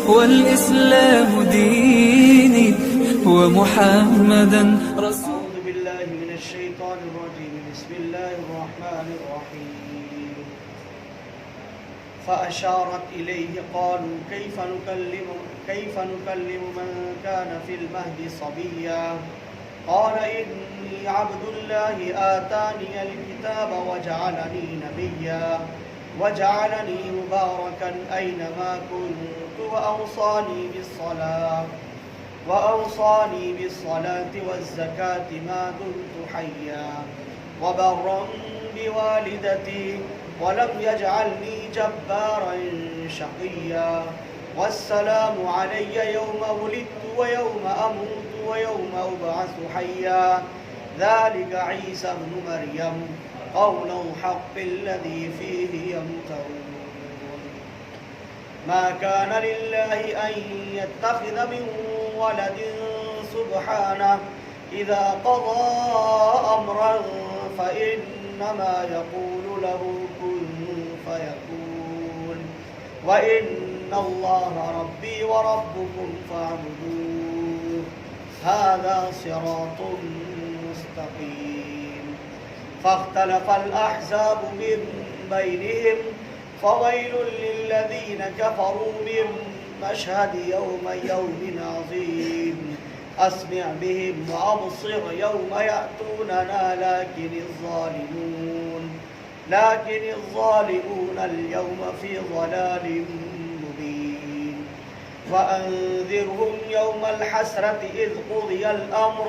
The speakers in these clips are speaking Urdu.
والإسلام ديني ومحمدا رسول. أعوذ بالله من الشيطان الرجيم. بسم الله الرحمن الرحيم. فأشارت إليه قالوا كيف نكلم من كان في المهد صبيا قال إني عبد الله آتاني الكتاب وجعلني نبيا وجعلني مباركا أينما كنت وأوصاني بالصلاة والزكاة ما دمت حيا وبرا بوالدتي ولم يجعلني جبارا شقيا والسلام علي يوم ولدت ويوم أموت ويوم أبعث حيا ذلك عيسى ابن مريم قول الحق الذي فيه يمترون ما كان لله أن يتخذ من ولد سبحانه إذا قضى أمرا فإنما يقول له كن فيكون وإن الله ربي وربكم فاعبدوه هذا صراط مستقيم. فاختلف الأحزاب من بينهم فويل للذين كفروا من مشهد يوم عظيم أسمع بهم وأبصر يوم يأتوننا لكن الظالمون اليوم في ضلال مبين. وأنذرهم يوم الحسرة إذ قضي الأمر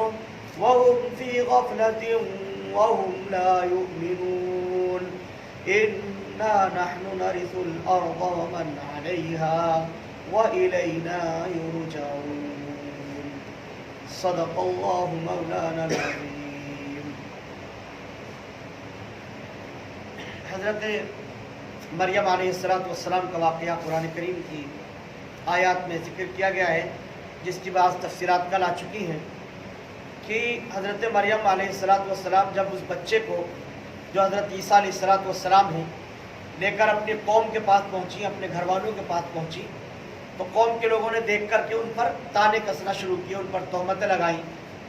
وهم في غفلة وهم لا يؤمنون إنا نحن نرث الأرض ومن عليها وإلينا يرجعون. صدق الله مولانا العظيم. حضرت مریم علیہ السلام کا واقعہ قرآن کریم کی آیات میں ذکر کیا گیا ہے، جس کی بعض تفسیرات کل آ چکی ہیں کہ حضرت مریم علیہ السلام جب اس بچے کو جو حضرت عیسیٰ علیہ السلام ہیں لے کر اپنے قوم کے پاس پہنچی، اپنے گھر والوں کے پاس پہنچی، تو قوم کے لوگوں نے دیکھ کر کے ان پر تانے کسنا شروع کیے، ان پر تہمتیں لگائیں،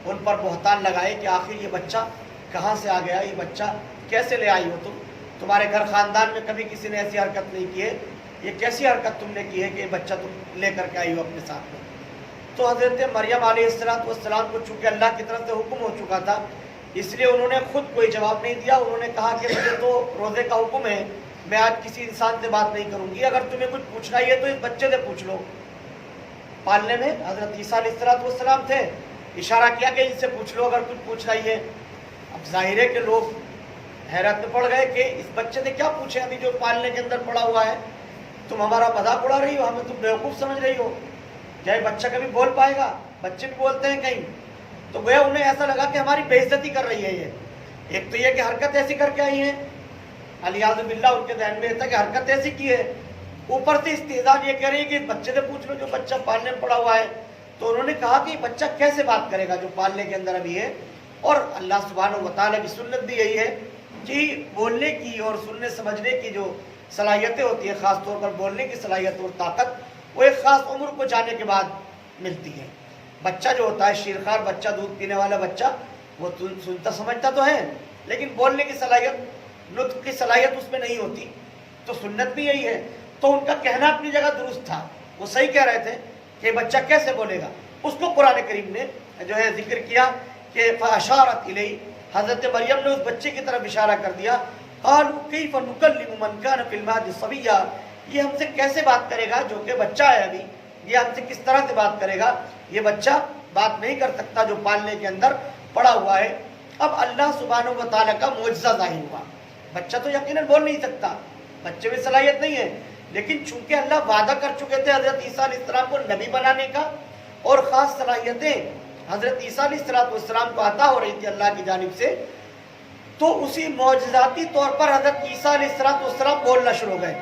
ان پر بہتان لگائے کہ آخر یہ بچہ کہاں سے آ گیا، یہ بچہ کیسے لے آئی ہو تمہارے گھر خاندان میں کبھی کسی نے ایسی حرکت نہیں کی ہے، یہ کیسی حرکت تم نے کی ہے کہ یہ بچہ تم لے کر کے آئی ہو اپنے ساتھ میں. تو حضرت مریم علیہ السلام کو چونکہ اللہ کی طرف سے حکم ہو چکا تھا، اس لیے انہوں نے خود کوئی جواب نہیں دیا. انہوں نے کہا کہ مجھے تو روزے کا حکم ہے، میں آج کسی انسان سے بات نہیں کروں گی، اگر تمہیں کچھ پوچھنا ہی ہے تو اس بچے سے پوچھ لو. پالنے میں حضرت عیسیٰ علیہ السلام تھے، اشارہ کیا کہ ان سے پوچھ لو اگر کچھ پوچھنا ہی ہے. اب ظاہر ہے کہ لوگ حیرت میں پڑ گئے کہ اس بچے سے کیا پوچھیں، ابھی جو پالنے کے اندر پڑا ہوا ہے، تم ہمارا مذاق اڑا رہی ہو، ہمیں تم بیوقوف سمجھ رہی ہو، کیا یہ بچہ کبھی بول پائے گا؟ بچے بھی بولتے ہیں کہیں. تو گویا انہیں ایسا لگا کہ ہماری بے عزتی کر رہی ہے یہ. ایک تو یہ کہ حرکت ایسی کر کے آئی ہے، علیاذ باللہ ان کے ذہن میں تھا کہ حرکت ایسی کی ہے، اوپر سے استہزاء یہ کہہ رہی ہے کہ بچے سے پوچھ لو جو بچہ پالنے میں پڑا ہوا ہے. تو انہوں نے کہا کہ بچہ کیسے بات کرے گا جو پالنے کے اندر ابھی ہے. اور اللہ سبحانہ و تعالیٰ کی سنت بھی یہی ہے کہ بولنے کی اور سننے سمجھنے کی جو صلاحیتیں ہوتی ہیں، خاص طور پر بولنے کی صلاحیت اور طاقت، وہ ایک خاص عمر کو جانے کے بعد ملتی ہے. بچہ جو ہوتا ہے شیرخوار بچہ، دودھ پینے والا بچہ، وہ سنتا سمجھتا تو ہے لیکن بولنے کی صلاحیت، نطق کی صلاحیت اس میں نہیں ہوتی. تو سنت بھی یہی ہے. تو ان کا کہنا اپنی جگہ درست تھا، وہ صحیح کہہ رہے تھے کہ بچہ کیسے بولے گا. اس کو قرآن کریم نے جو ہے ذکر کیا کہ فاشارت الیہ، حضرت مریم نے اس بچے کی طرف اشارہ کر دیا. قالوا کیف نکلم من کان فی المہد صبیا، یہ ہم سے کیسے بات کرے گا جو کہ بچہ ہے ابھی، یہ ہم سے کس طرح سے بات کرے گا، یہ بچہ بات نہیں کر سکتا جو پالنے کے اندر پڑا ہوا ہے. اب اللہ سبحانہ و تعالیٰ کا معجزہ ظاہر ہوا. بچہ تو یقیناً بول نہیں سکتا، بچے میں صلاحیت نہیں ہے، لیکن چونکہ اللہ وعدہ کر چکے تھے حضرت عیسیٰ علیہ السلام کو نبی بنانے کا، اور خاص صلاحیتیں حضرت عیسیٰ علیہ السلام کو عطا ہو رہی تھی اللہ کی جانب سے، تو اسی معجزاتی طور پر حضرت عیسیٰ علیہ السلام بولنا شروع ہو گئے.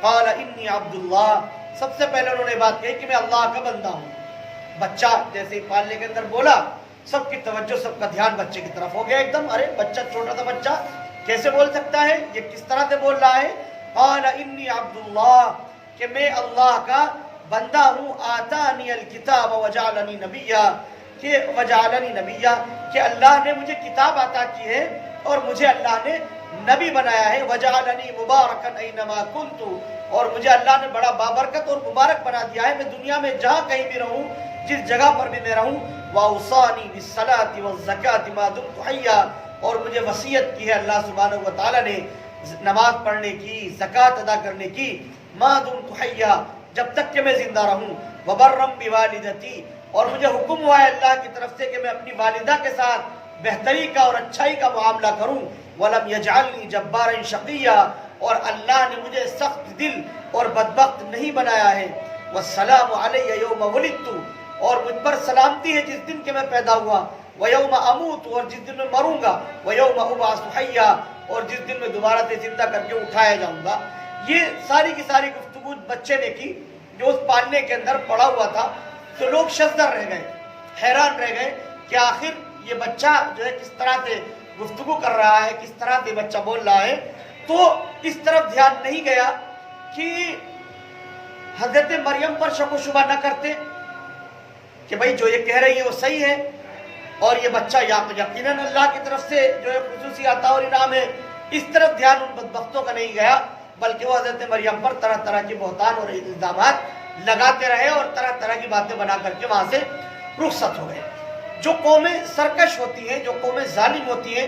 قال انی عبد اللہ، سب سے پہلے انہوں نے بات کہی کہ میں اللہ کا بندہ ہوں. بچہ جیسے ہی پالنے کے اندر بولا، سب کی توجہ، سب کا دھیان بچے کی طرف ہو گیا ایک دم. ارے بچہ، چھوٹا سا بچہ کیسے بول سکتا ہے، یہ کس طرح سے بول رہا ہے. قال انی عبد اللہ، کہ میں اللہ کا بندہ ہوں، آتانی الکتاب وجعلنی نبیا، کہ وجعلنی نبیا کہ اللہ نے مجھے کتاب عطا کی ہے اور مجھے اللہ نے نبی بنایا ہے، وجعلنی مبارکا اینما کنت، اور مجھے اللہ نے بڑا بابرکت اور مبارک بنا دیا ہے، میں دنیا میں جہاں کہیں بھی رہوں، جس جگہ پر بھی میں رہوں، واوصانی بالصلاۃ والزکاۃ ما دمت حیا، اور مجھے وصیت کی ہے اللہ سبحانہ و تعالی نے نماز پڑھنے کی، زکوٰۃ ادا کرنے کی، ما دمت حیا، جب تک کہ میں زندہ رہوں، وبرم بوالدتی، اور مجھے حکم ہوا ہے اللہ کی طرف سے کہ میں اپنی والدہ کے ساتھ بہتری کا اور اچھائی کا معاملہ کروں، ولم یجعلنی جبارا شقیا، اور اللہ نے مجھے سخت دل اور بدبخت نہیں بنایا ہے، والسلام علی یوم ولدت، اور مجھ پر سلامتی ہے جس دن کہ میں پیدا ہوا، ویوم اموت، اور جس دن میں مروں گا، ویوم ابعث حیا، اور جس دن میں دوبارہ سے زندہ کر کے اٹھایا جاؤں گا۔ یہ ساری کی ساری گفتگو بچے نے کی جو اس پالنے کے اندر پڑا ہوا تھا، تو لوگ شزدر رہ گئے، حیران رہ گئے کہ آخر یہ بچہ جو ہے کس طرح سے گفتگو کر رہا ہے، کس طرح سے بچہ بول رہا ہے۔ تو اس طرف دھیان نہیں گیا کہ حضرت مریم پر شک و شبہ نہ کرتے کہ بھائی جو یہ کہہ رہی ہے وہ صحیح ہے، اور یہ بچہ یقیناً اللہ کی طرف سے جو ہے خصوصی عطا اور انعام ہے۔ اس طرف دھیان ان بدبختوں کا نہیں گیا، بلکہ وہ حضرت مریم پر طرح طرح کے بہتان اور الزامات لگاتے رہے اور طرح طرح کی باتیں بنا کر کے وہاں سے رخصت ہو گئے۔ جو قومیں سرکش ہوتی ہیں، جو قومیں ظالم ہوتی ہیں،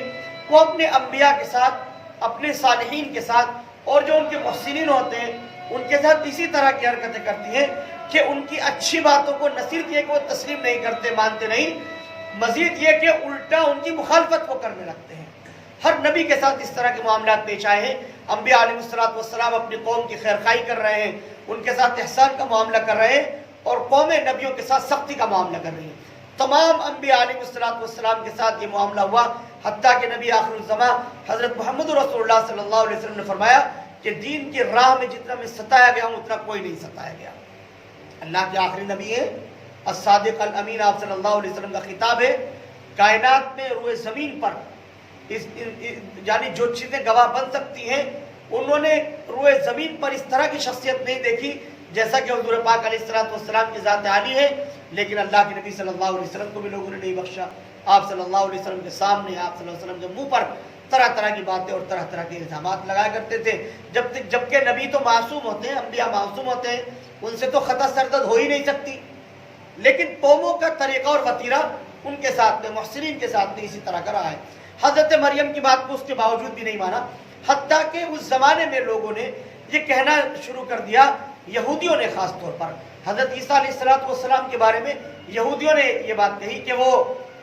وہ اپنے انبیاء کے ساتھ، اپنے صالحین کے ساتھ، اور جو ان کے محسنین ہوتے ہیں ان کے ساتھ اسی طرح کی حرکتیں کرتی ہیں کہ ان کی اچھی باتوں کو نہ صرف یہ کہ وہ تسلیم نہیں کرتے، مانتے نہیں، مزید یہ کہ الٹا ان کی مخالفت کو کرنے لگتے ہیں۔ ہر نبی کے ساتھ اس طرح کے معاملات پیش آئے ہیں۔ انبیاء علیہ السلام اپنی قوم کی خیرخواہی کر رہے ہیں، ان کے ساتھ احسان کا معاملہ کر رہے ہیں، اور قومیں نبیوں کے ساتھ سختی کا معاملہ کر رہی ہیں۔ تمام انبیاء علیہ السلام کے ساتھ یہ معاملہ ہوا، حتیٰ کہ نبی آخر الزماں حضرت محمد رسول اللہ صلی اللہ علیہ وسلم نے فرمایا کہ دین کی راہ میں جتنا میں ستایا گیا ہوں اتنا کوئی نہیں ستایا گیا۔ اللہ کے آخری نبی ہیں، الصادق الامین، آپ صلی اللہ علیہ وسلم کا خطاب ہے، کائنات میں روئے زمین پر یعنی جو چیزیں گواہ بن سکتی ہیں، انہوں نے روئے زمین پر اس طرح کی شخصیت نہیں دیکھی جیسا کہ حضور پاک علیہ السلام کی ذات عالی ہے، لیکن اللہ کے نبی صلی اللہ علیہ وسلم کو بھی لوگوں نے نہیں بخشا۔ آپ صلی اللہ علیہ وسلم کے سامنے، آپ صلی اللہ علیہ وسلم کے منہ پر طرح طرح کی باتیں اور طرح طرح کے الزامات لگایا کرتے تھے، جبکہ نبی تو معصوم ہوتے ہیں، انبیاء معصوم ہوتے ہیں، ان سے تو خطا سردد ہو ہی نہیں سکتی، لیکن قوموں کا طریقہ اور وتیرہ ان کے ساتھ میں، محسنین کے ساتھ میں اسی طرح کا رہا ہے۔ حضرت مریم کی بات کو اس کے باوجود بھی نہیں مانا، حتیٰ کہ اس زمانے میں لوگوں نے یہ کہنا شروع کر دیا، یہودیوں نے خاص طور پر حضرت عیسیٰ علیہ السلام کے بارے میں یہودیوں نے یہ بات کہی کہ وہ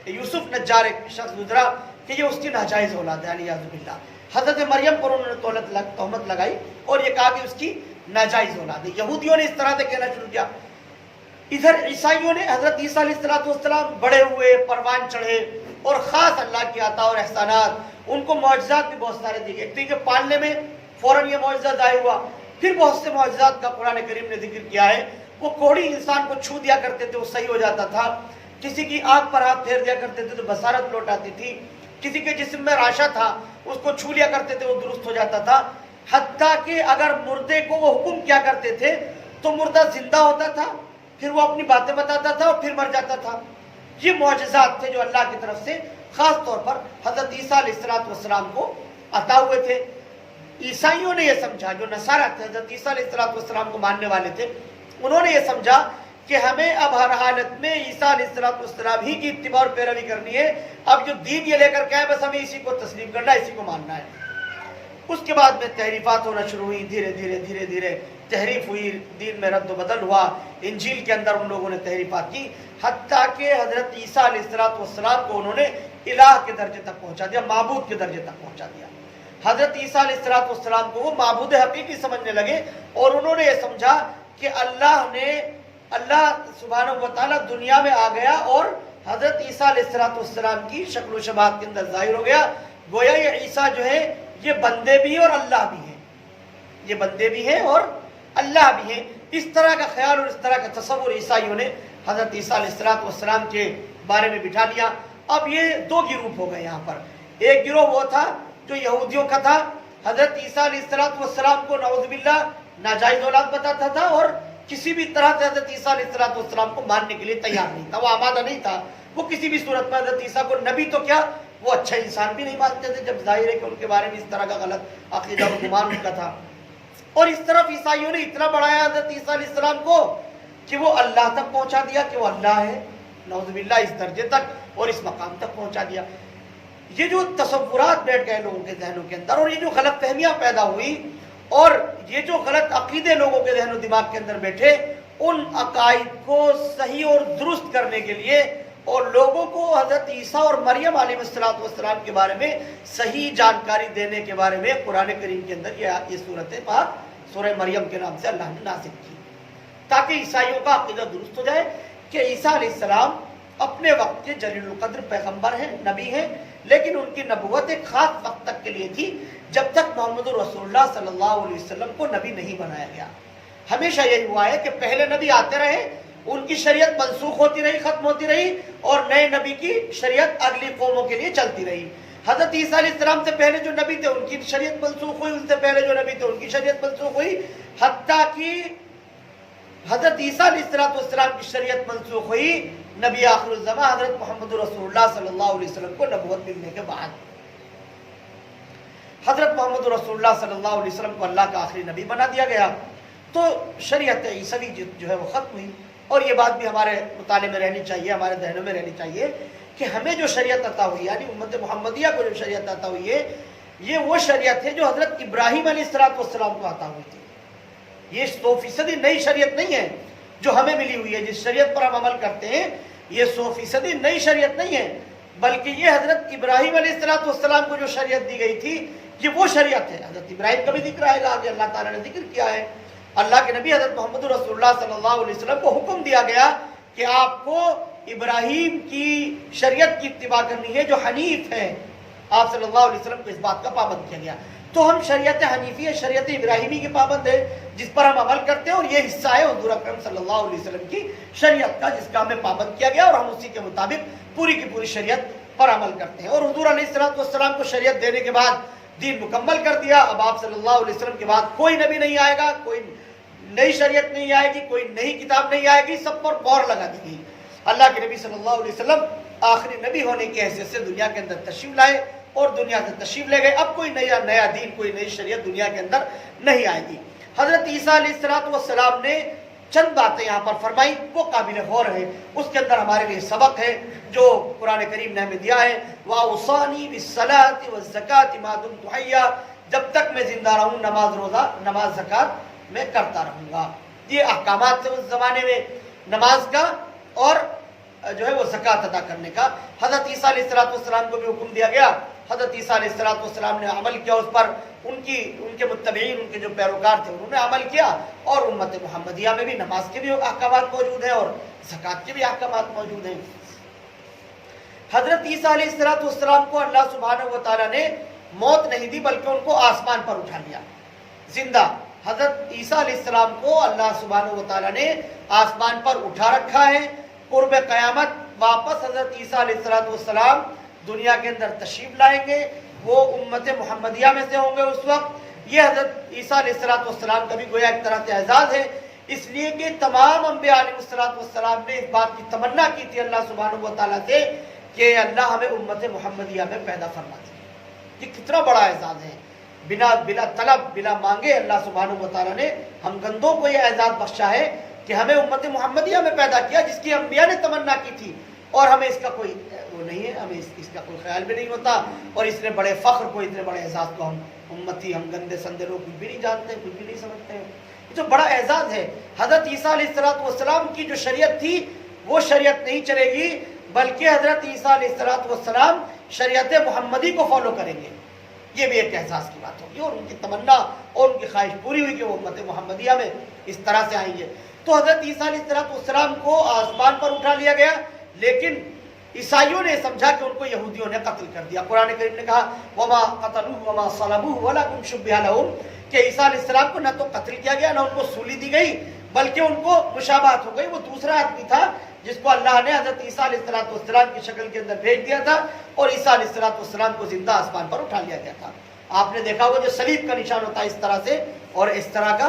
یوسف نجار ایک شخص گزرا کہ یہ اس کی ناجائز اولاد ہے، علیہ باللہ۔ حضرت مریم پر انہوں نے تہمت لگائی اور یہ کہا کہ اس کی ناجائز اولاد ہے۔ یہودیوں نے اس طرح سے کہنا شروع کیا۔ ادھر عیسائیوں نے حضرت عیسیٰ علیہ السلام بڑے ہوئے، پروان چڑھے، اور خاص اللہ کی عطا اور احسانات، ان کو معجزات بھی بہت سارے دیے گئے، کہ پالنے میں فوراً یہ معجزہ ظاہر ہوا۔ پھر بہت سے معجزات کا قرآن کریم نے ذکر کیا ہے۔ وہ کوڑی انسان کو چھو دیا کرتے تھے، وہ صحیح ہو جاتا تھا، کسی کی آنکھ پر ہاتھ پھیر دیا کرتے تھے تو بصارت لوٹ آتی تھی، کسی کے جسم میں راشا تھا اس کو چھو لیا کرتے تھے وہ درست ہو جاتا تھا، حتیٰ کہ اگر مردے کو وہ حکم کیا کرتے تھے تو مردہ زندہ ہوتا تھا، پھر وہ اپنی باتیں بتاتا تھا اور پھر مر جاتا تھا۔ یہ معجزات تھے جو اللہ کی طرف سے خاص طور پر حضرت عیسیٰ علیہ السلام کو عطا ہوئے تھے۔ عیسائیوں نے یہ سمجھا، جو نصارہ تھے حضرت عیسیٰ علیہ السلام کو ماننے والے تھے، انہوں نے یہ سمجھا کہ ہمیں اب ہر حالت میں عیسیٰ علیہ السلام ہی کی اتباع اور پیروی کرنی ہے، اب جو دین یہ لے کر کے آئے بس ہمیں اسی کو تسلیم کرنا ہے، اسی کو ماننا ہے۔ اس کے بعد میں تحریفات ہونا شروع ہوئی، دھیرے دھیرے تحریف ہوئی، دین میں رد و بدل ہوا، انجیل کے اندر ان لوگوں نے تحریفات کی، حتیٰ کہ حضرت عیسیٰ علیہ السلام کو انہوں نے الہ کے درجے تک پہنچا دیا، معبود کے درجے تک پہنچا دیا۔ حضرت عیسیٰ علیہ السلام کو وہ معبود حقیقی سمجھنے لگے، اور انہوں نے یہ سمجھا کہ اللہ سبحانہ و تعالیٰ دنیا میں آ گیا اور حضرت عیسیٰ علیہ السلام کی شکل و شباہت کے اندر ظاہر ہو گیا، گویا یہ عیسیٰ جو ہے یہ بندے بھی ہیں اور اللہ بھی ہیں، یہ بندے بھی ہیں اور اللہ بھی ہیں۔ اس طرح کا خیال اور اس طرح کا تصور عیسائیوں نے حضرت عیسیٰ علیہ السلام کے بارے میں بٹھا لیا۔ اب یہ دو گروپ ہو گئے یہاں پر، ایک گروہ وہ تھا جو یہودیوں کا تھا، حضرت عیسیٰ علیہ السلام کو نعوذ باللہ ناجائز اولاد بتاتا تھا اور کسی بھی طرح سے حضرت عیسیٰ علیہ السلام کو ماننے کے لیے تیار نہیں تھا، وہ آمادہ نہیں تھا، وہ کسی بھی صورت میں حضرت عیسیٰ کو نبی تو کیا وہ اچھا انسان بھی نہیں مانتے تھے، جب ظاہر ہے کہ ان کے بارے میں اس طرح کا غلط عقیدہ و گمان ان کا تھا۔ اور اس طرف عیسائیوں نے اتنا بڑھایا حضرت عیسیٰ علیہ السلام کو کہ وہ اللہ تک پہنچا دیا کہ وہ اللہ ہے، نعوذ باللہ، اس درجے تک اور اس مقام تک پہنچا دیا۔ یہ جو تصورات بیٹھ گئے لوگوں کے ذہنوں کے اندر، اور یہ جو غلط فہمیاں پیدا ہوئی، اور یہ جو غلط عقیدے لوگوں کے ذہن و دماغ کے اندر بیٹھے، ان عقائد کو صحیح اور درست کرنے کے لیے اور لوگوں کو حضرت عیسیٰ اور مریم علیہ السلام کے بارے میں صحیح جانکاری دینے کے بارے میں قرآن کریم کے اندر یہ صورت پاک سورہ مریم کے نام سے اللہ نے نازل کی، تاکہ عیسائیوں کا عقیدہ درست ہو جائے کہ عیسیٰ علیہ السلام اپنے وقت کے جلیل القدر پیغمبر ہیں، نبی ہیں، لیکن ان کی نبوت ایک خاص وقت تک کے لیے تھی، جب تک محمد رسول اللہ صلی اللہ علیہ وسلم کو نبی نہیں بنایا گیا۔ ہمیشہ یہی ہوا ہے کہ پہلے نبی آتے رہے، ان کی شریعت منسوخ ہوتی رہی، ختم ہوتی رہی، اور نئے نبی کی شریعت اگلی قوموں کے لیے چلتی رہی۔ حضرت عیسیٰ علیہ السلام سے پہلے جو نبی تھے ان کی شریعت منسوخ ہوئی، ان سے پہلے جو نبی تھے ان کی شریعت منسوخ ہوئی، حتیٰ کہ حضرت عیسیٰ علیہ السلام کی شریعت منسوخ ہوئی نبی آخر الزمان حضرت محمد رسول اللہ صلی اللہ علیہ وسلم کو نبوت ملنے کے بعد۔ حضرت محمد رسول اللہ صلی اللہ علیہ وسلم کو اللہ کا آخری نبی بنا دیا گیا، تو شریعت عیسوی جو ہے وہ ختم ہوئی۔ اور یہ بات بھی ہمارے مطالعے میں رہنی چاہیے، ہمارے ذہنوں میں رہنی چاہیے کہ ہمیں جو شریعت عطا ہوئی، یعنی امت محمدیہ کو جو شریعت عطا ہوئی ہے، یہ وہ شریعت ہے جو حضرت ابراہیم علیہ السلام کو عطا ہوئی تھی۔ یہ 100% نئی شریعت نہیں ہے جو ہمیں ملی ہوئی ہے، جس شریعت پر ہم عمل کرتے ہیں یہ 100% نئی شریعت نہیں ہے، بلکہ یہ حضرت ابراہیم علیہ السلام کو جو شریعت دی گئی تھی یہ وہ شریعت ہے۔ حضرت ابراہیم کا بھی ذکر آئے گا آگے، اللہ تعالیٰ نے ذکر کیا ہے، اللہ کے نبی حضرت محمد رسول اللہ صلی اللہ علیہ وسلم کو حکم دیا گیا کہ آپ کو ابراہیم کی شریعت کی اتباع کرنی ہے جو حنیف ہے۔ آپ صلی اللہ علیہ وسلم کو اس بات کا پابند کیا گیا، تو ہم شریعت حنیفی، شریعت ابراہیمی کے پابند ہیں، جس پر ہم عمل کرتے ہیں، اور یہ حصہ ہے حضور اکرم صلی اللہ علیہ وسلم کی شریعت کا، جس کا ہمیں پابند کیا گیا، اور ہم اسی کے مطابق پوری کی پوری شریعت پر عمل کرتے ہیں۔ اور حضور علیہ السلام کو شریعت دینے کے بعد دین مکمل کر دیا۔ اب آپ صلی اللہ علیہ وسلم کے بعد کوئی نبی نہیں آئے گا، کوئی نئی شریعت نہیں آئے گی، کوئی نئی کتاب نہیں آئے گی، سب پر مہر لگا دی گئی۔ اللہ کے نبی صلی اللہ علیہ وسلم آخری نبی ہونے کی حیثیت سے دنیا کے اندر تشریف لائے اور دنیا سے تشریف لے گئے۔ اب کوئی نیا دین، کوئی نئی شریعت دنیا کے اندر نہیں آئے گی۔ حضرت عیسیٰ علیہ السلام نے چند باتیں یہاں پر فرمائی، وہ قابل غور ہے، اس کے اندر ہمارے لیے سبق ہے جو قرآن کریم نے ہمیں دیا ہے۔ وَأَوْصَانِي بِالصَّلَاةِ وَالزَّكَاةِ مَا دُمْتُ حَيًّا، جب تک میں زندہ رہوں نماز، روزہ، نماز، زکوٰۃ میں کرتا رہوں گا۔ یہ احکامات تھے اس زمانے میں نماز کا اور جو ہے وہ زکوٰۃ ادا کرنے کا۔ حضرت عیسیٰ علیہ السلام کو بھی حکم دیا گیا، حضرت عیسیٰ علیہ السلام نے عمل کیا اس پر، ان کے متبعین، ان کے جو پیروکار تھے انہوں نے عمل کیا، اور امت محمدیہ میں بھی نماز کے بھی احکامات موجود ہیں اور زکوٰۃ کے بھی احکامات موجود ہیں۔ حضرت عیسیٰ علیہ السلام کو اللہ سبحانہ و تعالیٰ نے موت نہیں دی، بلکہ ان کو آسمان پر اٹھا لیا زندہ۔ حضرت عیسیٰ علیہ السلام کو اللہ سبحانہ و تعالیٰ نے آسمان پر اٹھا رکھا ہے۔ قرب قیامت واپس حضرت عیسیٰ علیہ السلام دنیا کے اندر تشریف لائیں گے، وہ امت محمدیہ میں سے ہوں گے اس وقت۔ یہ حضرت عیسیٰ علیہ السلام کا بھی گویا ایک طرح سے اعزاز ہے، اس لیے کہ تمام انبیاء علیہ السلام نے اس بات کی تمنا کی تھی اللہ سبحانہ و تعالیٰ سے کہ اللہ ہمیں امت محمدیہ میں پیدا فرما دے۔ یہ کتنا بڑا اعزاز ہے، بلا طلب، بلا مانگے اللہ سبحانہ و تعالیٰ نے ہم گندوں کو یہ اعزاز بخشا ہے کہ ہمیں امت محمدیہ میں پیدا کیا، جس کی انبیاء نے تمنا کی تھی، اور ہمیں اس کا کوئی وہ نہیں ہے، ہمیں اس کا کوئی خیال بھی نہیں ہوتا، اور اس نے بڑے فخر کو، اتنے بڑے اعزاز کو ہم امتی، ہم گندے سندے لوگ کچھ بھی نہیں جانتے، کچھ بھی نہیں سمجھتے ہیں۔ یہ جو بڑا اعزاز ہے، حضرت عیسیٰ علیہ السلام کی جو شریعت تھی وہ شریعت نہیں چلے گی، بلکہ حضرت عیسیٰ علیہ السلام شریعت محمدی کو فالو کریں گے۔ یہ بھی ایک احساس کی بات ہوگی، اور ان کی تمنا اور ان کی خواہش پوری ہوئی کہ وہ امت محمدیہ میں اس طرح سے آئیں گے۔ تو حضرت عیسیٰ علیہ السلام کو آسمان پر اٹھا لیا گیا، لیکن عیسائیوں نے سمجھا کہ ان کو یہودیوں نے قتل کر دیا۔ قرآن کریم نے کہا وَمَا قَتَلُوهُ وَمَا صَلَبُوهُ وَلَكِنْ شُبِّهَ لَهُمْ، کہ عیسیٰ علیہ السلام کو نہ تو قتل کیا گیا، نہ ان کو سولی دی گئی، بلکہ ان کو مشابہت ہو گئی۔ وہ دوسرا آدمی تھا جس کو اللہ نے حضرت عیسیٰ علیہ السلام کی شکل کے اندر بھیج دیا تھا، اور عیسیٰ علیہ السلام کو زندہ آسمان پر اٹھا لیا گیا تھا۔ آپ نے دیکھا ہوگا جو صلیب کا نشان ہوتا ہے اس طرح سے، اور اس طرح کا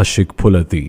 Ashik Phulati.